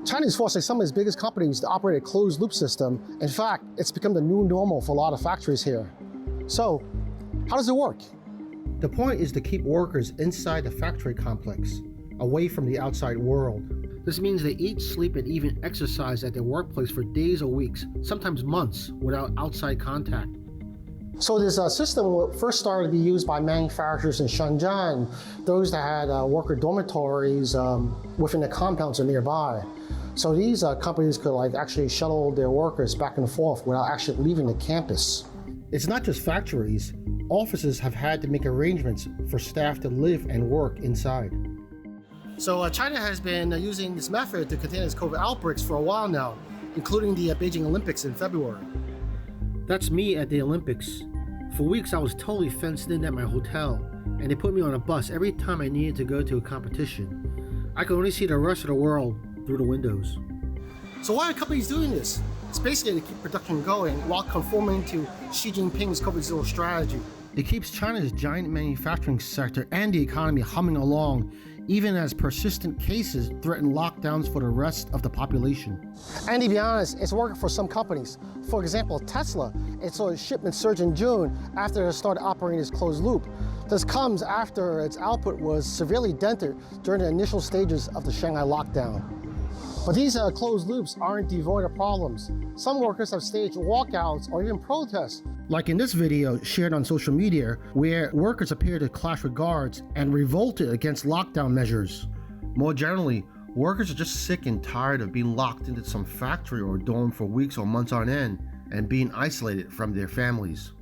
China is forcing some of its biggest companies to operate a closed-loop system. In fact, it's become the new normal for a lot of factories here. So, how does it work? The point is to keep workers inside the factory complex, away from the outside world. This means they eat, sleep, and even exercise at their workplace for days or weeks, sometimes months, without outside contact. So this system first started to be used by manufacturers in Shenzhen, those that had worker dormitories within the compounds or nearby. So these companies could actually shuttle their workers back and forth without actually leaving the campus. It's not just factories. Offices have had to make arrangements for staff to live and work inside. So China has been using this method to contain its COVID outbreaks for a while now, including the Beijing Olympics in February. That's me at the Olympics. For weeks I was totally fenced in at my hotel, and they put me on a bus every time I needed to go to a competition. I could only see the rest of the world through the windows. So why are companies doing this? It's basically to keep production going while conforming to Xi Jinping's COVID CERO strategy. It keeps China's giant manufacturing sector and the economy humming along, even as persistent cases threaten lockdowns for the rest of the population. And to be honest, it's working for some companies. For example, Tesla, it saw its shipments surge in June after it started operating its closed loop. This comes after its output was severely dented during the initial stages of the Shanghai lockdown. But these closed loops aren't devoid of problems. Some workers have staged walkouts or even protests. Like in this video shared on social media, where workers appear to clash with guards and revolted against lockdown measures. More generally, workers are just sick and tired of being locked into some factory or dorm for weeks or months on end and being isolated from their families.